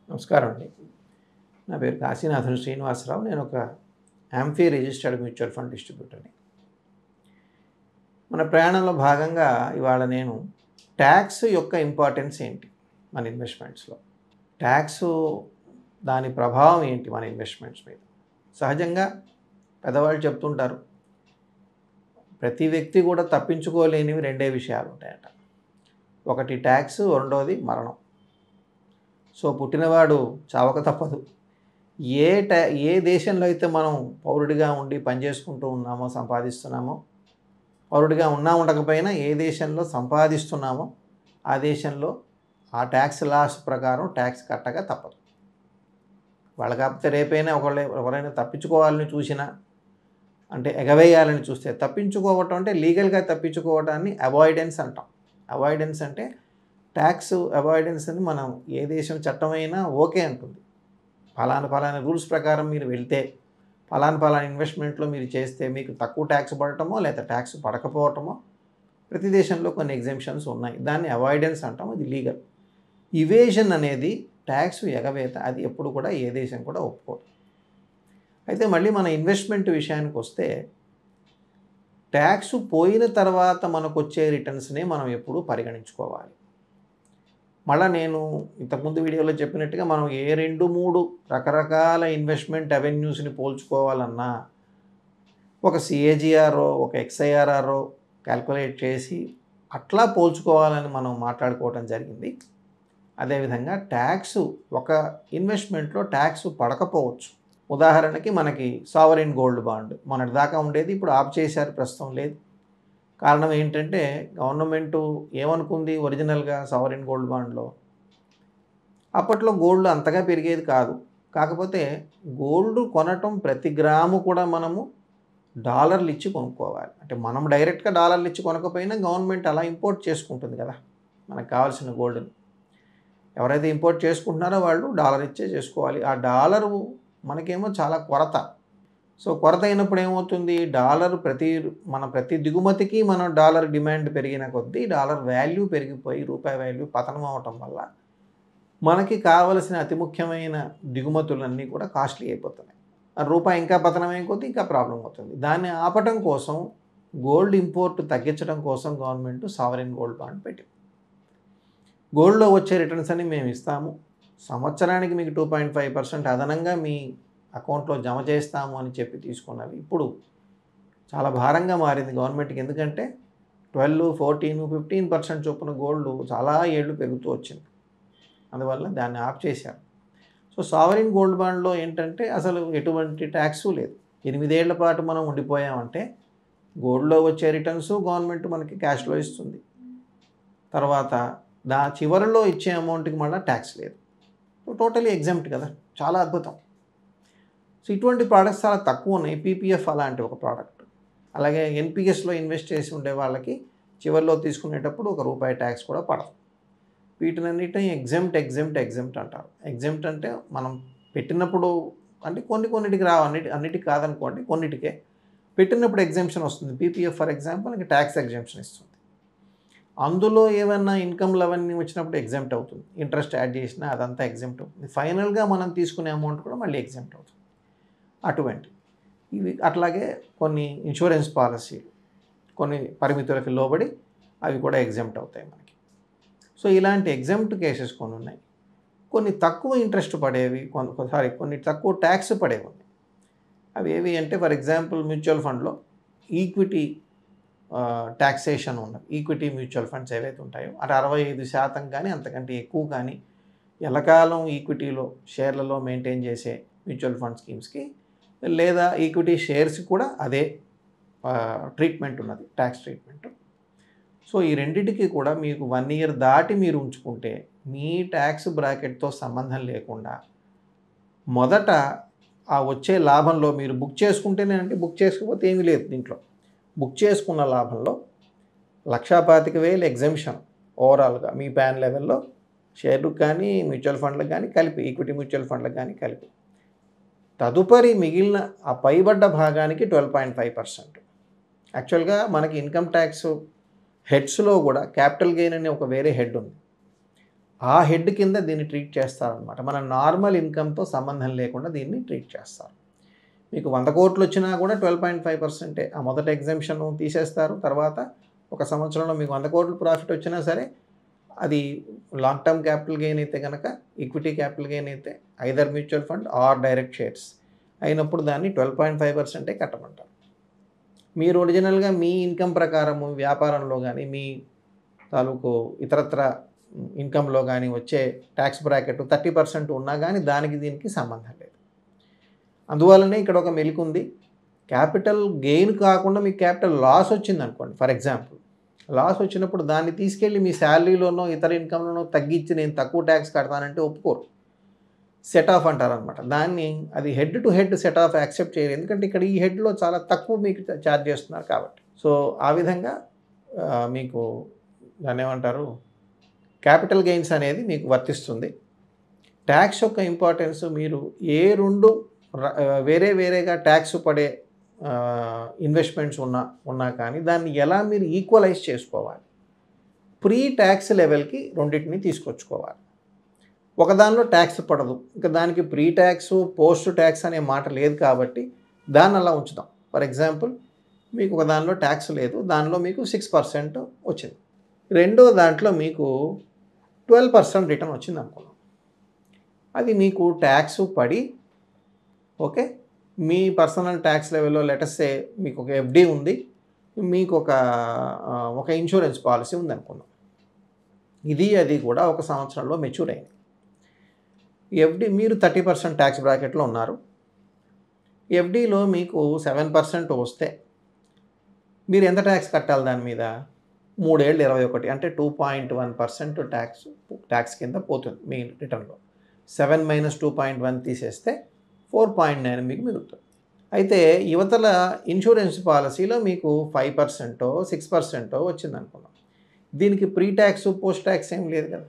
నమస్కారం అండి. నా పేరు కాశీనాథన్ శ్రీనివాసరావు. నేను ఒక యాంఫీ రిజిస్టర్డ్ మ్యూచువల్ ఫండ్ డిస్ట్రిబ్యూటర్ని. మన ప్రయాణంలో భాగంగా ఇవాళ నేను ట్యాక్స్ యొక్క ఇంపార్టెన్స్ ఏంటి మన ఇన్వెస్ట్మెంట్స్లో, ట్యాక్స్ దాని ప్రభావం ఏంటి మన ఇన్వెస్ట్మెంట్స్ మీద. సహజంగా పెద్దవాళ్ళు చెప్తుంటారు, ప్రతి వ్యక్తి కూడా తప్పించుకోలేనివి రెండే విషయాలు ఉంటాయట. ఒకటి ట్యాక్స్, రెండోది మరణం. సో పుట్టినవాడు చావక తప్పదు. ఏ దేశంలో అయితే మనం పౌరుడిగా ఉండి పనిచేసుకుంటూ ఉన్నామో, సంపాదిస్తున్నామో, పౌరుడిగా ఉండకపోయినా ఏ దేశంలో సంపాదిస్తున్నామో ఆ దేశంలో ఆ ట్యాక్స్ లాస్ ప్రకారం ట్యాక్స్ కట్టగా తప్పదు. వాళ్ళు కాకపోతే రేపైనా ఎవరైనా తప్పించుకోవాలని చూసినా, అంటే ఎగవేయాలని చూస్తే, తప్పించుకోవటం అంటే లీగల్గా తప్పించుకోవటాన్ని అవాయిడెన్స్ అంటాం. అవాయిడెన్స్ అంటే ట్యాక్స్ అవాయిడెన్స్ అని మనం ఏ దేశం చట్టమైనా ఓకే అంటుంది. ఫలానా రూల్స్ ప్రకారం మీరు వెళ్తే, ఫలానా ఇన్వెస్ట్మెంట్లో మీరు చేస్తే మీకు తక్కువ ట్యాక్స్ పడటమో లేదా ట్యాక్స్ పడకపోవటమో ప్రతి దేశంలో కొన్ని ఎగ్జెంప్షన్స్ ఉన్నాయి. దాన్ని అవాయిడెన్స్ అంటాం, అది లీగల్. ఇవేషన్ అనేది ట్యాక్స్ ఎగవేత, అది ఎప్పుడు కూడా ఏ దేశం కూడా ఒప్పుకోదు. అయితే మళ్ళీ మన ఇన్వెస్ట్మెంట్ విషయానికి వస్తే, ట్యాక్స్ పోయిన తర్వాత మనకు వచ్చే రిటర్న్స్నే మనం ఎప్పుడూ పరిగణించుకోవాలి. మళ్ళీ నేను ఇంతకుముందు వీడియోలో చెప్పినట్టుగా మనం ఏ 2-3 రకరకాల ఇన్వెస్ట్మెంట్ అవెన్యూస్ని పోల్చుకోవాలన్నా ఒక సిఏజిఆర్ఓ, ఒక ఎక్స్ఐఆర్ఆర్ఓ క్యాల్కులేట్ చేసి అట్లా పోల్చుకోవాలని మనం మాట్లాడుకోవటం జరిగింది. అదేవిధంగా ట్యాక్స్, ఒక ఇన్వెస్ట్మెంట్లో ట్యాక్స్ పడకపోవచ్చు. ఉదాహరణకి మనకి సావరిన్ గోల్డ్ బాండ్ మొన్నటి దాకా ఉండేది, ఇప్పుడు ఆఫ్ చేశారు, ప్రస్తుతం లేదు. కారణం ఏంటంటే గవర్నమెంటు ఏమనుకుంది ఒరిజినల్గా సావరిన్ గోల్డ్ బాండ్లో, అప్పట్లో గోల్డ్ అంతగా పెరిగేది కాదు. కాకపోతే గోల్డ్ కొనటం ప్రతి గ్రాము కూడా మనము డాలర్లు ఇచ్చి కొనుక్కోవాలి. అంటే మనం డైరెక్ట్గా డాలర్లు ఇచ్చి కొనకపోయినా గవర్నమెంట్ అలా ఇంపోర్ట్ చేసుకుంటుంది కదా మనకు కావాల్సిన గోల్డ్ని. ఎవరైతే ఇంపోర్ట్ చేసుకుంటున్నారో వాళ్ళు డాలర్ ఇచ్చే చేసుకోవాలి. ఆ డాలరు మనకేమో చాలా కొరత. సో కొరత అయినప్పుడు ఏమవుతుంది, ప్రతి దిగుమతికి మనం డాలర్ డిమాండ్ పెరిగిన కొద్దీ డాలర్ వాల్యూ పెరిగిపోయి రూపాయి వాల్యూ పతనం అవటం వల్ల మనకి కావలసిన అతి ముఖ్యమైన దిగుమతులన్నీ కూడా కాస్ట్లీ అయిపోతున్నాయి. రూపాయి ఇంకా పతనం అయిపోతే ఇంకా ప్రాబ్లం అవుతుంది. దాన్ని ఆపటం కోసం, గోల్డ్ ఇంపోర్ట్ తగ్గించడం కోసం గవర్నమెంట్ సావరిన్ గోల్డ్ బాండ్ పెట్టింది. గోల్డ్లో వచ్చే రిటర్న్స్ అని మేము ఇస్తాము, సంవత్సరానికి మీకు 2.5% అదనంగా మీ అకౌంట్లో జమ చేస్తాము అని చెప్పి తీసుకున్నవి ఇప్పుడు చాలా భారంగా మారింది గవర్నమెంట్కి. ఎందుకంటే 12, 14, 15% చొప్పున గోల్డ్ చాలా ఏళ్ళు పెరుగుతూ వచ్చింది. అందువల్ల దాన్ని ఆఫ్ చేశారు. సో సావరిన్ గోల్డ్ బాండ్లో ఏంటంటే అసలు ఎటువంటి ట్యాక్సు లేదు. 8 ఏళ్ల పాటు మనం ఉండిపోయామంటే గోల్డ్లో వచ్చే రిటర్న్స్ గవర్నమెంట్ మనకి క్యాష్లో ఇస్తుంది. తర్వాత చివరిలో ఇచ్చే అమౌంట్కి మళ్ళీ ట్యాక్స్ లేదు. టోటలీ ఎగ్జామ్ట్ కదా, చాలా అద్భుతం. సో ఇటువంటి ప్రోడక్ట్స్ చాలా తక్కువ ఉన్నాయి. పీపీఎఫ్ అలాంటి ఒక ప్రోడక్ట్. అలాగే ఎన్పిఎస్లో ఇన్వెస్ట్ చేసి ఉండే వాళ్ళకి చివరిలో తీసుకునేటప్పుడు ₹1 ట్యాక్స్ కూడా పడదు. వీటినన్నిటిని ఎగ్జెంప్ట్ అంటారు. ఎగ్జెంప్ట్ అంటే మనం పెట్టినప్పుడు, అంటే కొన్నిటికి రావు, అన్నిటికి కాదనుకోండి, కొన్నిటికే పెట్టినప్పుడు ఎగ్జెంప్షన్ వస్తుంది. పీపీఎఫ్ ఫర్ ఎగ్జాంపుల్ మనకి ట్యాక్స్ ఎగ్జెంప్షన్ ఇస్తుంది. అందులో ఏమన్నా ఇన్కమ్లు అవన్నీ వచ్చినప్పుడు ఎగ్జెంప్ట్ అవుతుంది. ఇంట్రెస్ట్ యాడ్ చేసినా అదంతా ఎగ్జెంప్ట్ అవుతుంది. ఫైనల్గా మనం తీసుకునే అమౌంట్ కూడా మళ్ళీ ఎగ్జెంప్ట్ అవుతుంది. అటువంటి ఇవి అట్లాగే కొన్ని ఇన్సూరెన్స్ పాలసీలు కొన్ని పరిమితులకు లోబడి అవి కూడా ఎగ్జెంప్ట్ అవుతాయి మనకి. సో ఇలాంటి ఎగ్జెంప్ట్ కేసెస్ కొన్ని ఉన్నాయి. కొన్ని తక్కువ ఇంట్రెస్ట్ పడేవి, కొన్ని తక్కువ ట్యాక్స్ పడేవి ఉన్నాయి. అవి ఏవి అంటే ఫర్ ఎగ్జాంపుల్ మ్యూచువల్ ఫండ్లో ఈక్విటీ ట్యాక్సేషన్ ఉన్నది. ఈక్విటీ మ్యూచువల్ ఫండ్స్ ఏవైతే ఉంటాయో అంటే 65% కానీ అంతకంటే ఎక్కువ కానీ ఎల్లకాలం ఈక్విటీలో షేర్లలో మెయింటైన్ చేసే మ్యూచువల్ ఫండ్ స్కీమ్స్కి, లేదా ఈక్విటీ షేర్స్ కూడా అదే ట్రీట్మెంట్ ఉన్నది, ట్యాక్స్ ట్రీట్మెంట్. సో ఈ రెండింటికి కూడా మీకు 1 ఇయర్ దాటి మీరు ఉంచుకుంటే మీ ట్యాక్స్ బ్రాకెట్తో సంబంధం లేకుండా మొదట ఆ వచ్చే లాభంలో మీరు బుక్ చేసుకుంటేనే, అంటే బుక్ చేసుకోకపోతే ఏమీ లేదు దీంట్లో. బుక్ చేసుకున్న లాభంలో 1,25,000 ఎగ్జెంప్షన్ ఓవరాల్గా మీ ప్యాన్ లెవెల్లో షేర్లకు కానీ మ్యూచువల్ ఫండ్లకు కానీ కలిపి, ఈక్విటీ మ్యూచువల్ ఫండ్లకు కానీ కలిపి, తదుపరి మిగిలిన ఆ పైబడ్డ భాగానికి 12.5%. యాక్చువల్గా మనకి ఇన్కమ్ ట్యాక్స్ హెడ్స్లో కూడా క్యాపిటల్ గెయిన్ అనే ఒక వేరే హెడ్ ఉంది. ఆ హెడ్ కింద దీన్ని ట్రీట్ చేస్తారనమాట. మన నార్మల్ ఇన్కమ్‌తో సంబంధం లేకుండా దీన్ని ట్రీట్ చేస్తారు. మీకు 100 కోట్లు వచ్చినా కూడా 12.5% ఆ మొదటి ఎగ్జంప్షన్ తీసేస్తారు. తర్వాత ఒక సంవత్సరంలో మీకు 100 కోట్లు ప్రాఫిట్ వచ్చినా సరే అది లాంగ్ టర్మ్ క్యాపిటల్ గెయిన్ అయితే గనక, ఈక్విటీ క్యాపిటల్ గెయిన్ అయితే either mutual fund are direct shares అయినప్పుడు దాన్ని 12.5% కట్టమంటారు. మీరు ఒరిజినల్‌గా మీ ఇన్కమ్ ప్రకారము వ్యాపారంలో గానీ, మీ తాలూకు ఇతరత్ర ఇన్కమ్‌లో గానీ వచ్చే ట్యాక్స్ బ్రాకెట్ 30% ఉన్నా గానీ దానికి దీనికి సంబంధం లేదు. అందువల్లనే ఇక్కడ ఒక మెలికుంది. క్యాపిటల్ గెయిన్ కాకుండా మీకు క్యాపిటల్ లాస్ వచ్చిందనుకోండి, ఫర్ ఎగ్జాంపుల్ లాస్ వచ్చినప్పుడు దాన్ని తీసుకెళ్ళి మీ శాలరీలోనో ఇతర ఇన్కమ్‌లోనో తగ్గించి నేను తక్కువ ట్యాక్స్ కడతానంటే ఒప్పుకోరు. సెట్ ఆఫ్ అంటారనమాట. దాన్ని అది head to head set of accept చేయరు. ఎందుకంటే ఇక్కడ ఈ హెడ్‌లో చాలా తక్కువ మీకు చార్జ్ చేస్తున్నారు కాబట్టి. సో ఆ విధంగా మీకు దాన్నేమంటారు, క్యాపిటల్ గెయిన్స్ అనేది మీకు వర్తిస్తుంది. ట్యాక్స్ యొక్క ఇంపార్టెన్స్ మీరు ఏ 2 వేరే వేరేగా ట్యాక్స్ పడే ఇన్వెస్ట్మెంట్స్ ఉన్నా కానీ దాన్ని ఎలా మీరు ఈక్వలైజ్ చేసుకోవాలి. ప్రీ ట్యాక్స్ లెవెల్‌కి రెండింటిని తీసుకొచ్చుకోవాలి. ఒకదానిలో ట్యాక్స్ పడదు. ఇంకా దానికి ప్రీ ట్యాక్స్, పోస్ట్ ట్యాక్స్ అనే మాట లేదు కాబట్టి దాన్ని అలా ఉంచుదాం. ఫర్ ఎగ్జాంపుల్ మీకు ఒక దానిలో ట్యాక్స్ లేదు. దానిలో మీకు 6% వచ్చింది. రెండో దాంట్లో మీకు 12% రిటర్న్ వచ్చింది అనుకున్నాం. అది మీకు ట్యాక్స్ పడి ఓకే, మీ పర్సనల్ ట్యాక్స్ లెవెల్లో లెటస్ సే మీకు ఒక ఎఫ్‌డి ఉంది. మీకు ఒక ఇన్సూరెన్స్ పాలసీ ఉందనుకుందాం. అది కూడా ఒక సంవత్సరంలో మెచ్యూర్ అయింది. ఎఫ్‌డి మీరు 30% ట్యాక్స్ బ్రాకెట్లో ఉన్నారు. ఎఫ్‌డిలో మీకు 7% వస్తే మీరు ఎంత ట్యాక్స్ కట్టాలి దాని మీద? 3 ఏళ్ళు 21 అంటే 2.1% ట్యాక్స్ కింద పోతుంది మీ రిటర్న్లో. 7 - 2.1 తీసేస్తే 4.9 మీకు మిగులుతుంది. అయితే యువతల ఇన్సూరెన్స్ పాలసీలో మీకు 5%, 6% వచ్చిందనుకున్నాం. దీనికి ప్రీ ట్యాక్స్, పోస్ట్ ట్యాక్స్ ఏం లేదు కదా.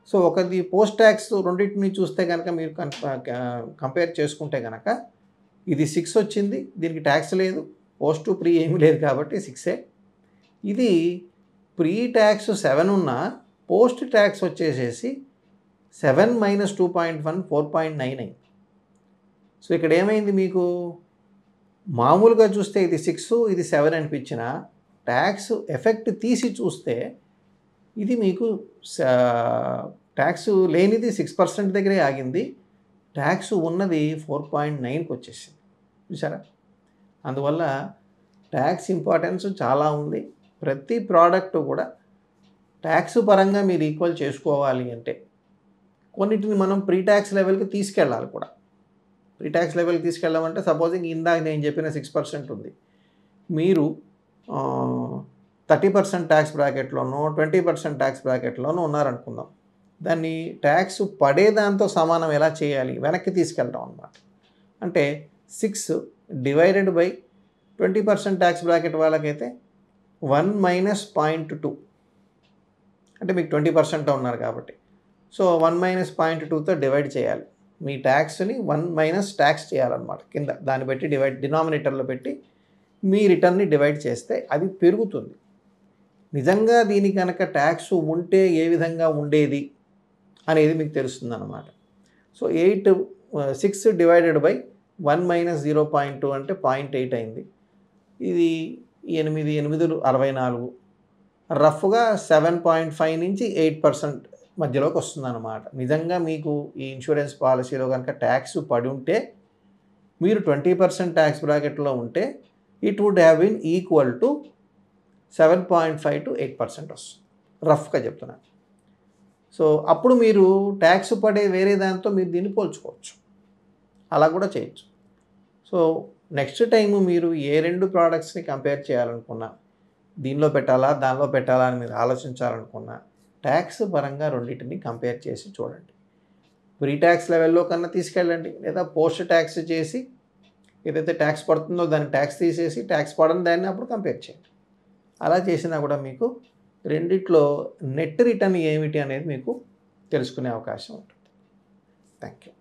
సో ఒకది పోస్ట్ ట్యాక్స్ రెండింటిని చూస్తే కనుక మీరు కంపేర్ చేసుకుంటే కనుక ఇది 6 వచ్చింది, దీనికి ట్యాక్స్ లేదు, పోస్ట్ ప్రీ ఏమీ లేదు కాబట్టి 6. ఇది ప్రీ ట్యాక్స్ 7 ఉన్నా పోస్ట్ ట్యాక్స్ వచ్చేసేసి 7 - 2.1 4.9 అయింది. సో ఇక్కడ ఏమైంది, మీకు మామూలుగా చూస్తే ఇది 6 ఇది 7 అనిపించిన ట్యాక్స్ ఎఫెక్ట్ తీసి చూస్తే ఇది మీకు ట్యాక్స్ లేనిది 6% దగ్గరే ఆగింది, ట్యాక్స్ ఉన్నది 4.9కి వచ్చేసింది. చూసారా? అందువల్ల ట్యాక్స్ ఇంపార్టెన్స్ చాలా ఉంది. ప్రతి ప్రోడక్ట్ కూడా ట్యాక్స్ పరంగా మీరు ఈక్వల్ చేసుకోవాలి అంటే కొన్నిటిని మనం ప్రీ ట్యాక్స్ లెవెల్కి తీసుకెళ్ళాలి కూడా. ప్రీ ట్యాక్స్ లెవెల్కి తీసుకెళ్ళామంటే సపోజింగ్ ఇందాక నేను చెప్పిన 6% ఉంది, మీరు 30% ట్యాక్స్ బ్రాకెట్లోనో 20% ట్యాక్స్ బ్రాకెట్లోనో ఉన్నారనుకుందాం. దాన్ని ట్యాక్స్ పడేదాంతో సమానం ఎలా చేయాలి, వెనక్కి తీసుకెళ్తాం అన్నమాట. అంటే 6 డివైడెడ్ బై 20% ట్యాక్స్ బ్రాకెట్ వాళ్ళకైతే 1 - 0.2 అంటే మీకు 20% ఉన్నారు కాబట్టి. సో 1 - 0.2తో డివైడ్ చేయాలి. మీ ట్యాక్స్ని 1 - ట్యాక్స్ చేయాలన్నమాట కింద. దాన్ని బట్టి డినామినేటర్లో పెట్టి మీ రిటర్న్ని డివైడ్ చేస్తే అది పెరుగుతుంది. నిజంగా దీని కనుక ట్యాక్స్ ఉంటే ఏ విధంగా ఉండేది అనేది మీకు తెలుస్తుంది అన్నమాట. సో 6 డివైడెడ్ బై 1 - 0.2 అంటే 0.8 అయింది. ఇది 8 8 64 రఫ్గా 7.5 నుంచి 8% మధ్యలోకి వస్తుందన్నమాట. నిజంగా మీకు ఈ ఇన్సూరెన్స్ పాలసీలో కనుక ట్యాక్స్ పడి ఉంటే, మీరు 20% ట్యాక్స్ బ్రాకెట్లో ఉంటే it would have been equal to 7.5 to 8% వస్తుంది, రఫ్గా చెప్తున్నాను. సో అప్పుడు మీరు ట్యాక్స్ పడే వేరే దాంతో మీరు దీన్ని పోల్చుకోవచ్చు, అలా కూడా చేయొచ్చు. సో నెక్స్ట్ టైము మీరు ఏ 2 ప్రోడక్ట్స్ని కంపేర్ చేయాలనుకున్నా, దీనిలో పెట్టాలా దానిలో పెట్టాలా అని మీరు ఆలోచించాలనుకున్నా, ట్యాక్స్ పరంగా రెండింటిని కంపేర్ చేసి చూడండి. ప్రీ ట్యాక్స్ లెవెల్లో కన్నా తీసుకెళ్ళండి, లేదా పోస్ట్ ట్యాక్స్ చేసి ఏదైతే ట్యాక్స్ పడుతుందో దాన్ని ట్యాక్స్ తీసేసి ట్యాక్స్ పడని దాన్ని అప్పుడు కంపేర్ చేయండి. అలా చేసినా కూడా మీకు రెండిట్లో నెట్ రిటర్న్ ఏమిటి అనేది మీకు తెలుసుకునే అవకాశం ఉంటుంది. Thank you.